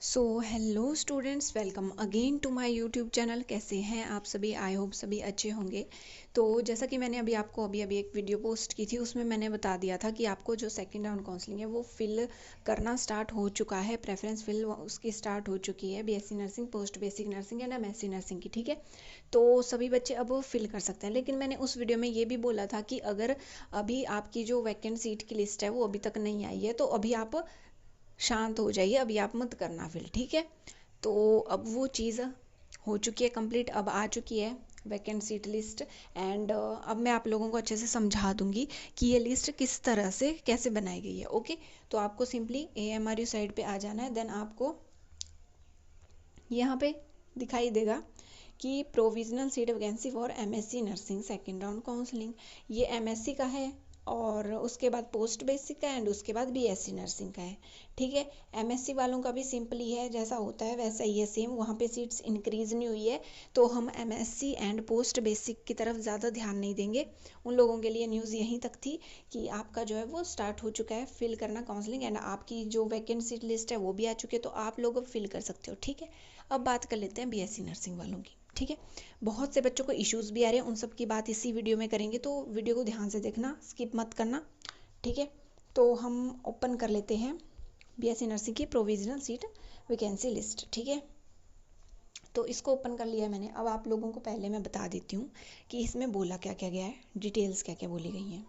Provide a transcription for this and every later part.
So hello students, welcome again to my YouTube channel. कैसे हैं आप सभी? आई होप सभी अच्छे होंगे। तो जैसा कि मैंने आपको अभी एक वीडियो पोस्ट की थी, उसमें मैंने बता दिया था कि आपको जो सेकंड राउंड काउंसलिंग है वो फिल करना स्टार्ट हो चुका है। प्रेफरेंस फिल उसकी स्टार्ट हो चुकी है, BSc nursing, post basic nursing and MSc nursing की। ठीक है, तो सभी बच्चे अब फिल कर सकते हैं। लेकिन मैंने उस वीडियो में ये भी बोला था कि अगर अभी आपकी जो वैकेंट सीट की लिस्ट है वो अभी तक नहीं आई है तो अभी आप शांत हो जाइए, अभी आप मत करना फिल। ठीक है, तो अब वो चीज़ हो चुकी है कंप्लीट, अब आ चुकी है वैकेंट सीट लिस्ट। एंड अब मैं आप लोगों को अच्छे से समझा दूंगी कि ये लिस्ट किस तरह से कैसे बनाई गई है। ओके, तो आपको सिंपली AMRU साइड पे आ जाना है। देन आपको यहाँ पे दिखाई देगा कि provisional seat vacancy for MSc nursing second round counselling. ये एमएससी का है और उसके बाद पोस्ट बेसिक का एंड उसके बाद बीएससी नर्सिंग का है। ठीक है, एमएससी वालों का भी सिंपली है, जैसा होता है वैसा ही है सेम। वहाँ पे सीट्स इंक्रीज नहीं हुई है, तो हम एमएससी एंड पोस्ट बेसिक की तरफ ज़्यादा ध्यान नहीं देंगे। उन लोगों के लिए न्यूज़ यहीं तक थी कि आपका जो है वो स्टार्ट हो चुका है फिल करना काउंसलिंग, एंड आपकी जो वैकेंट सीट लिस्ट है वो भी आ चुकी है, तो आप लोग अब फिल कर सकते हो। ठीक है, अब बात कर लेते हैं बीएससी नर्सिंग वालों की। ठीक है, बहुत से बच्चों को इश्यूज़ भी आ रहे हैं, उन सब की बात इसी वीडियो में करेंगे, तो वीडियो को ध्यान से देखना, स्किप मत करना। ठीक है, तो हम ओपन कर लेते हैं बीएससी नर्सिंग की प्रोविजनल सीट वैकेंसी लिस्ट। ठीक है, तो इसको ओपन कर लिया है मैंने। अब आप लोगों को पहले मैं बता देती हूँ कि इसमें बोला क्या क्या गया है, डिटेल्स क्या क्या बोली गई हैं।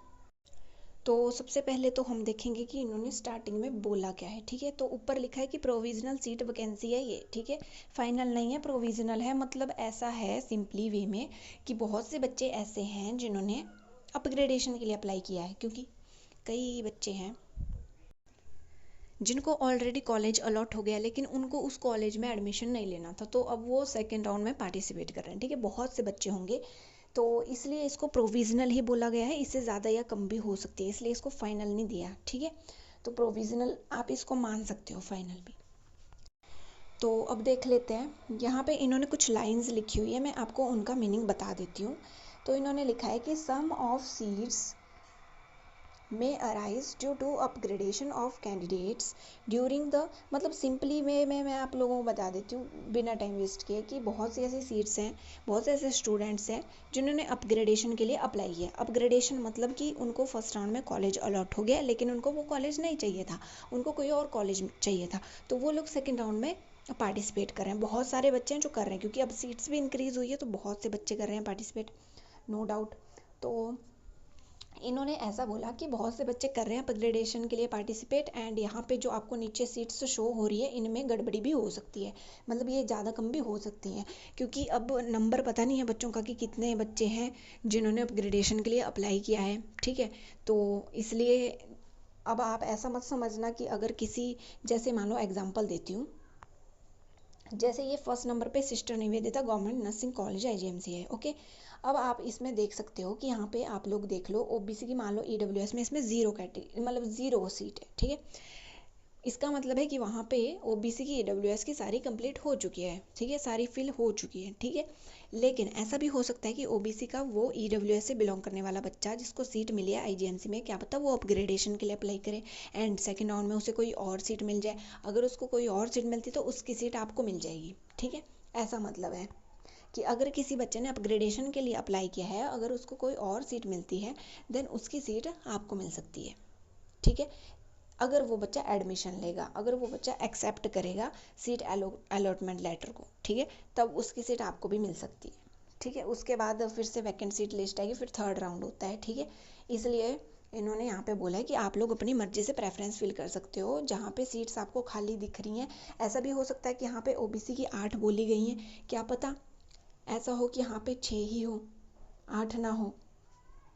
तो सबसे पहले तो हम देखेंगे कि इन्होंने स्टार्टिंग में बोला क्या है। ठीक है, तो ऊपर लिखा है कि प्रोविजनल सीट वैकेंसी है ये। ठीक है, फाइनल नहीं है, प्रोविजनल है। मतलब ऐसा है सिंपली वे में कि बहुत से बच्चे ऐसे हैं जिन्होंने अपग्रेडेशन के लिए अप्लाई किया है, क्योंकि कई बच्चे हैं जिनको ऑलरेडी कॉलेज अलॉट हो गया लेकिन उनको उस कॉलेज में एडमिशन नहीं लेना था, तो अब वो सेकेंड राउंड में पार्टिसिपेट कर रहे हैं। ठीक है, बहुत से बच्चे होंगे, तो इसलिए इसको प्रोविजनल ही बोला गया है। इससे ज़्यादा या कम भी हो सकती है, इसलिए इसको फाइनल नहीं दिया। ठीक है, तो प्रोविजनल आप इसको मान सकते हो, फाइनल भी। तो अब देख लेते हैं, यहाँ पे इन्होंने कुछ लाइंस लिखी हुई है, मैं आपको उनका मीनिंग बता देती हूँ। तो इन्होंने लिखा है कि some of seats may arise due to upgradation of candidates during the, मतलब सिंपली में मैं आप लोगों को बता देती हूँ बिना टाइम वेस्ट किए कि बहुत सी ऐसी सीट्स हैं, बहुत से ऐसे स्टूडेंट्स हैं जिन्होंने अपग्रेडेशन के लिए अप्लाई किया। अपग्रेडेशन मतलब कि उनको फर्स्ट राउंड में कॉलेज अलॉट हो गया लेकिन उनको वो कॉलेज नहीं चाहिए था, उनको कोई और कॉलेज चाहिए था, तो वो लोग सेकेंड राउंड में पार्टिसिपेट कर रहे हैं। बहुत सारे बच्चे हैं जो कर रहे हैं, क्योंकि अब सीट्स भी इंक्रीज़ हुई है, तो बहुत से बच्चे कर रहे हैं पार्टिसिपेट, नो डाउट। तो इन्होंने ऐसा बोला कि बहुत से बच्चे कर रहे हैं अपग्रेडेशन के लिए पार्टिसिपेट, एंड यहाँ पे जो आपको नीचे सीट्स शो हो रही है इनमें गड़बड़ी भी हो सकती है, मतलब ये ज़्यादा कम भी हो सकती हैं, क्योंकि अब नंबर पता नहीं है बच्चों का कि कितने बच्चे हैं जिन्होंने अपग्रेडेशन के लिए अप्लाई किया है। ठीक है, तो इसलिए अब आप ऐसा मत समझना कि अगर किसी, जैसे मान लो एग्जाम्पल देती हूँ, जैसे ये फर्स्ट नंबर पे sister Nivedita government nursing college IGMC है। ओके, अब आप इसमें देख सकते हो कि यहाँ पे आप लोग देख लो ओबीसी की, मान लो EWS में इसमें जीरो कैटेगरी, मतलब जीरो सीट है। ठीक है, इसका मतलब है कि वहाँ पे ओबीसी की EWS की सारी कंप्लीट हो चुकी है। ठीक है, सारी फिल हो चुकी है। ठीक है, लेकिन ऐसा भी हो सकता है कि ओबीसी का वो EWS से बिलोंग करने वाला बच्चा जिसको सीट मिली है IGMC में, क्या पता वो अपग्रेडेशन के लिए अप्लाई करे एंड सेकेंड राउंड में उसे कोई और सीट मिल जाए। अगर उसको कोई और सीट मिलती तो उसकी सीट आपको मिल जाएगी। ठीक है, ऐसा मतलब है कि अगर किसी बच्चे ने अपग्रेडेशन के लिए अप्लाई किया है, अगर उसको कोई और सीट मिलती है देन उसकी सीट आपको मिल सकती है। ठीक है, अगर वो बच्चा एडमिशन लेगा, अगर वो बच्चा एक्सेप्ट करेगा सीट अलॉटमेंट लेटर को, ठीक है, तब उसकी सीट आपको भी मिल सकती है। ठीक है, उसके बाद फिर से वैकेंट सीट लिस्ट आएगी, फिर थर्ड राउंड होता है। ठीक है, इसलिए इन्होंने यहाँ पे बोला है कि आप लोग अपनी मर्जी से प्रेफरेंस फिल कर सकते हो जहाँ पे सीट्स आपको खाली दिख रही हैं। ऐसा भी हो सकता है कि यहाँ पे ओबीसी की 8 बोली गई हैं, क्या पता ऐसा हो कि यहाँ पे 6 ही हो, 8 ना हो,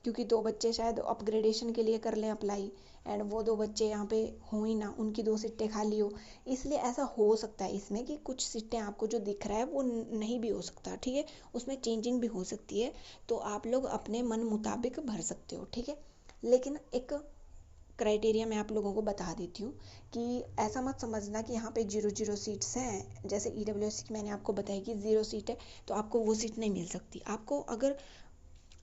क्योंकि 2 बच्चे शायद अपग्रेडेशन के लिए कर लें अप्लाई एंड वो 2 बच्चे यहाँ पे हो ही ना, उनकी 2 सीटें खाली हो। इसलिए ऐसा हो सकता है इसमें कि कुछ सीटें आपको जो दिख रहा है वो नहीं भी हो सकता। ठीक है, उसमें चेंजिंग भी हो सकती है, तो आप लोग अपने मन मुताबिक भर सकते हो। ठीक है, लेकिन एक क्राइटेरिया मैं आप लोगों को बता देती हूँ कि ऐसा मत समझना कि यहाँ पे 0 सीट्स हैं, जैसे EWS की मैंने आपको बताई कि 0 सीट है तो आपको वो सीट नहीं मिल सकती। आपको अगर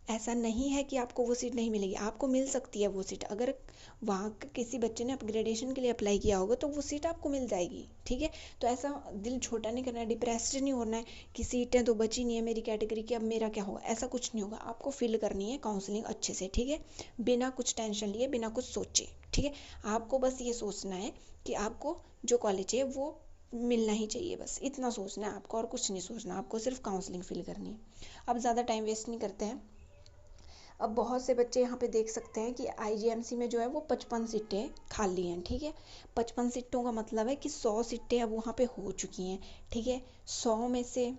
ऐसा नहीं है कि आपको वो सीट नहीं मिलेगी, आपको मिल सकती है वो सीट। अगर वहाँ किसी बच्चे ने अपग्रेडेशन के लिए अप्लाई किया होगा तो वो सीट आपको मिल जाएगी, ठीक है। तो ऐसा दिल छोटा नहीं करना है, डिप्रेस्ड नहीं होना है कि सीटें तो बची नहीं है मेरी कैटेगरी की, अब मेरा क्या होगा, ऐसा कुछ नहीं होगा। आपको फिल करनी है काउंसलिंग अच्छे से, ठीक है, बिना कुछ टेंशन लिए, बिना कुछ सोचे, ठीक है। आपको बस ये सोचना है कि आपको जो कॉलेज है वो मिलना ही चाहिए, बस इतना सोचना है आपको, और कुछ नहीं सोचना, आपको सिर्फ काउंसलिंग फिल करनी है। अब ज़्यादा टाइम वेस्ट नहीं करते हैं। अब बहुत से बच्चे यहाँ पे देख सकते हैं कि आईजीएमसी में जो है वो 55 सीटें खाली हैं, ठीक है। 55 सीटों का मतलब है कि 100 सीटें अब वहाँ पे हो चुकी हैं, ठीक है। 100 में से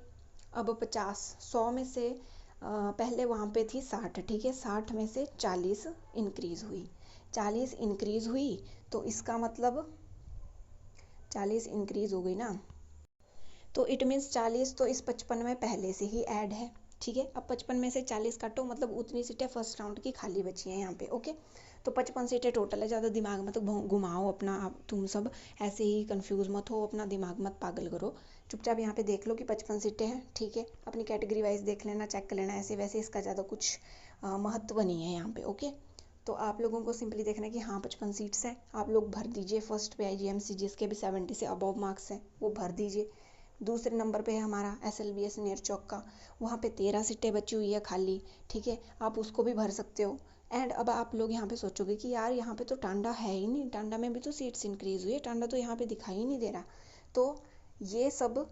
अब 50, 100 में से पहले वहाँ पे थी 60, ठीक है। 60 में से 40 इंक्रीज़ हुई, 40 इंक्रीज़ हुई, तो इसका मतलब 40 इंक्रीज़ हो गई ना, तो इट मीन्स 40 तो इस 55 में पहले से ही ऐड है, ठीक है। अब 55 में से 40 काटो, मतलब उतनी सीटें फर्स्ट राउंड की खाली बची हैं यहाँ पे, ओके। तो 55 सीटें टोटल है, ज़्यादा दिमाग मत घुमाओ अपना, आप तुम सब ऐसे ही कंफ्यूज मत हो, अपना दिमाग मत पागल करो। चुपचाप यहाँ पे देख लो कि 55 सीटें हैं, ठीक है। अपनी कैटेगरी वाइज देख लेना, चेक कर लेना, ऐसे वैसे इसका ज़्यादा कुछ महत्व नहीं है यहाँ पे, ओके। तो आप लोगों को सिंपली देखना है कि हाँ 55 सीट्स हैं, आप लोग भर दीजिए। फर्स्ट पे आईजीएमसी जिसके भी 70 से अबव मार्क्स हैं वो भर दीजिए। दूसरे नंबर पे है हमारा एसएलबीएस नियर चौक का, वहाँ पे 13 सीटें बची हुई है खाली, ठीक है, आप उसको भी भर सकते हो। एंड अब आप लोग यहाँ पे सोचोगे कि यार यहाँ पे तो टांडा है ही नहीं, टांडा में भी तो सीट्स इंक्रीज हुई है, टांडा तो यहाँ पे दिखाई ही नहीं दे रहा। तो ये सब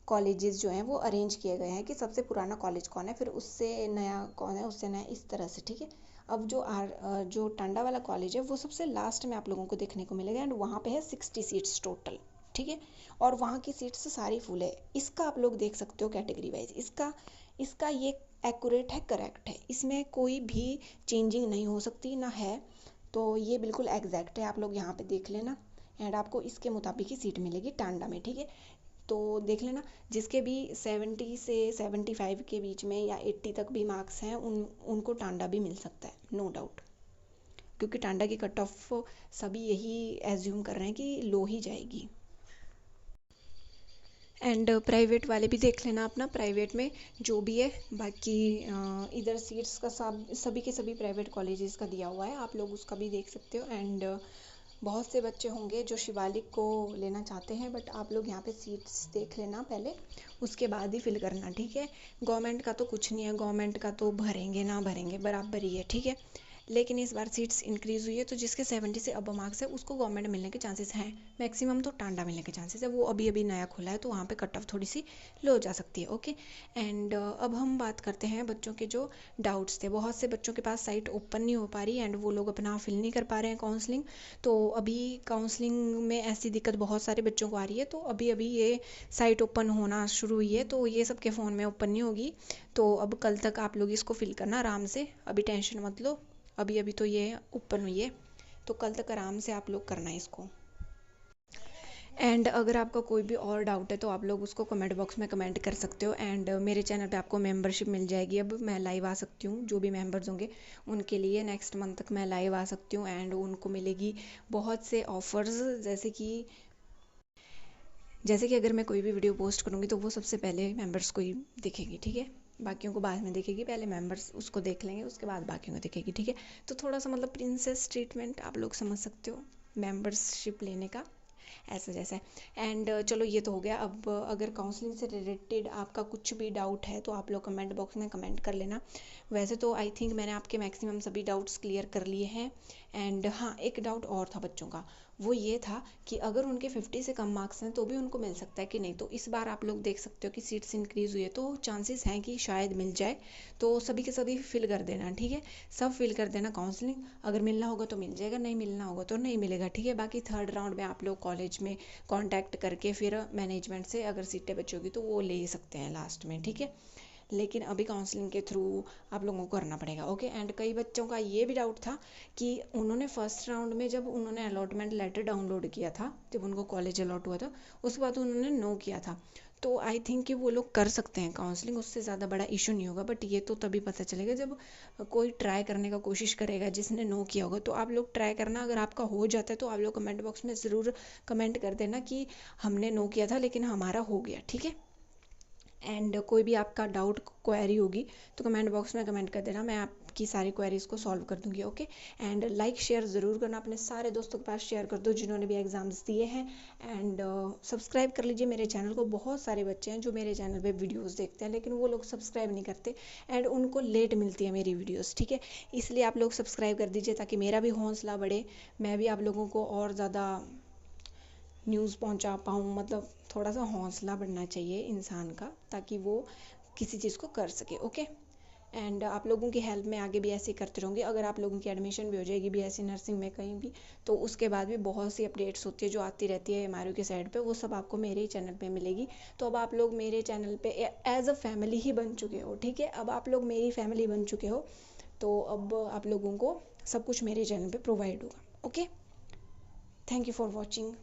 कॉलेजेस जो हैं वो अरेंज किए गए हैं कि सबसे पुराना कॉलेज कौन है, फिर उससे नया कौन है, उससे नया, इस तरह से, ठीक है। अब जो टांडा वाला कॉलेज है वो सबसे लास्ट में आप लोगों को देखने को मिलेगा, एंड वहाँ पे है 60 सीट्स टोटल, ठीक है। और वहाँ की सीट्स सारी फुल है। इसका आप लोग देख सकते हो कैटेगरी वाइज, इसका इसका ये एक्यूरेट है, करेक्ट है, इसमें कोई भी चेंजिंग नहीं हो सकती ना है। तो ये बिल्कुल एग्जैक्ट है, आप लोग यहाँ पे देख लेना, एंड आपको इसके मुताबिक ही सीट मिलेगी टांडा में, ठीक है। तो देख लेना, जिसके भी 70 से 75 के बीच में या 80 तक भी मार्क्स हैं उनको टांडा भी मिल सकता है, नो डाउट, क्योंकि टांडा की कट ऑफ सभी यही एज्यूम कर रहे हैं कि लो ही जाएगी। एंड प्राइवेट वाले भी देख लेना अपना, प्राइवेट में जो भी है बाकी इधर सीट्स का सब सभी के सभी प्राइवेट कॉलेजेस का दिया हुआ है, आप लोग उसका भी देख सकते हो। एंड बहुत से बच्चे होंगे जो शिवालिक को लेना चाहते हैं, बट आप लोग यहाँ पे सीट्स देख लेना पहले, उसके बाद ही फिल करना, ठीक है। गवर्नमेंट का तो कुछ नहीं है, गवर्नमेंट का तो भरेंगे ना भरेंगे बराबर ही है, ठीक है। लेकिन इस बार सीट्स इंक्रीज़ हुई है, तो जिसके 70 से अब मार्क्स है उसको गवर्नमेंट मिलने के चांसेस हैं, मैक्सिमम तो टांडा मिलने के चांसेस है। वो अभी अभी नया खुला है तो वहाँ पे कट ऑफ थोड़ी सी लो हो जा सकती है, ओके। एंड अब हम बात करते हैं बच्चों के जो डाउट्स थे। बहुत से बच्चों के पास साइट ओपन नहीं हो पा रही, एंड वो लोग अपना फिल नहीं कर पा रहे हैं काउंसलिंग। तो अभी काउंसलिंग में ऐसी दिक्कत बहुत सारे बच्चों को आ रही है, तो अभी अभी ये साइट ओपन होना शुरू हुई है, तो ये सबके फ़ोन में ओपन नहीं होगी। तो अब कल तक आप लोग इसको फिल करना आराम से, अभी टेंशन मत लो, अभी अभी तो ये ओपन हुई है, तो कल तक आराम से आप लोग करना है इसको। एंड अगर आपका कोई भी और डाउट है तो आप लोग उसको कमेंट बॉक्स में कमेंट कर सकते हो। एंड मेरे चैनल पे आपको मेंबरशिप मिल जाएगी, अब मैं लाइव आ सकती हूँ, जो भी मेंबर्स होंगे उनके लिए नेक्स्ट मंथ तक मैं लाइव आ सकती हूँ, एंड उनको मिलेगी बहुत से ऑफ़र्स, जैसे कि अगर मैं कोई भी वीडियो पोस्ट करूँगी तो वो सबसे पहले मेंबर्स को ही दिखेगी, ठीक है। बाकियों को बाद में दिखेगी, पहले मेंबर्स उसको देख लेंगे, उसके बाद बाकियों को दिखेगी, ठीक है। तो थोड़ा सा मतलब प्रिंसेस ट्रीटमेंट आप लोग समझ सकते हो मेंबरशिप लेने का, ऐसा जैसा है। एंड चलो ये तो हो गया। अब अगर काउंसलिंग से रिलेटेड आपका कुछ भी डाउट है तो आप लोग कमेंट बॉक्स में कमेंट कर लेना। वैसे तो आई थिंक मैंने आपके मैक्सिमम सभी डाउट्स क्लियर कर लिए हैं। एंड हाँ, एक डाउट और था बच्चों का, वो ये था कि अगर उनके 50 से कम मार्क्स हैं तो भी उनको मिल सकता है कि नहीं। तो इस बार आप लोग देख सकते हो कि सीट्स इंक्रीज़ हुई है, तो चांसेस हैं कि शायद मिल जाए। तो सभी के सभी फिल कर देना, ठीक है, सब फिल कर देना काउंसलिंग। अगर मिलना होगा तो मिल जाएगा, नहीं मिलना होगा तो नहीं मिलेगा, ठीक है। बाकी थर्ड राउंड में आप लोग कॉलेज में कांटेक्ट करके फिर मैनेजमेंट से अगर सीटें बची होगी तो वो ले ही सकते हैं लास्ट में, ठीक है। लेकिन अभी काउंसलिंग के थ्रू आप लोगों को करना पड़ेगा, ओके। एंड कई बच्चों का ये भी डाउट था कि उन्होंने फर्स्ट राउंड में जब उन्होंने अलॉटमेंट लेटर डाउनलोड किया था, जब उनको कॉलेज अलॉट हुआ था, उसके बाद उन्होंने नो किया था। तो आई थिंक कि वो लोग कर सकते हैं काउंसलिंग, उससे ज़्यादा बड़ा इशू नहीं होगा। बट ये तो तभी पता चलेगा जब कोई ट्राई करने का कोशिश करेगा जिसने नो किया होगा। तो आप लोग ट्राई करना, अगर आपका हो जाता है तो आप लोग कमेंट बॉक्स में ज़रूर कमेंट कर देना कि हमने नो किया था लेकिन हमारा हो गया, ठीक है। एंड कोई भी आपका डाउट क्वेरी होगी तो कमेंट बॉक्स में कमेंट कर देना, मैं आपकी सारी क्वेरीज़ को सॉल्व कर दूंगी। ओके, एंड लाइक शेयर ज़रूर करना, अपने सारे दोस्तों के पास शेयर कर दो जिन्होंने भी एग्ज़ाम्स दिए हैं। एंड सब्सक्राइब कर लीजिए मेरे चैनल को। बहुत सारे बच्चे हैं जो मेरे चैनल पे वीडियोस देखते हैं लेकिन वो लोग सब्सक्राइब नहीं करते एंड उनको लेट मिलती है मेरी वीडियोस, ठीक है। इसलिए आप लोग सब्सक्राइब कर दीजिए ताकि मेरा भी हौसला बढ़े, मैं भी आप लोगों को और ज़्यादा न्यूज़ पहुंचा पाऊँ। मतलब थोड़ा सा हौसला बढ़ना चाहिए इंसान का ताकि वो किसी चीज़ को कर सके। ओके, एंड आप लोगों की हेल्प में आगे भी ऐसे ही करते रहूँगी। अगर आप लोगों की एडमिशन भी हो जाएगी बीएससी नर्सिंग में कहीं भी, तो उसके बाद भी बहुत सी अपडेट्स होती है जो आती रहती है एमआरयू के साइड पे, वो सब आपको मेरे ही चैनल पे मिलेगी। तो अब आप लोग मेरे चैनल पे एज अ फैमिली ही बन चुके हो, ठीक है। अब आप लोग मेरी फैमिली बन चुके हो, तो अब आप लोगों को सब कुछ मेरे चैनल पे प्रोवाइड होगा। Okay, thank you for watching.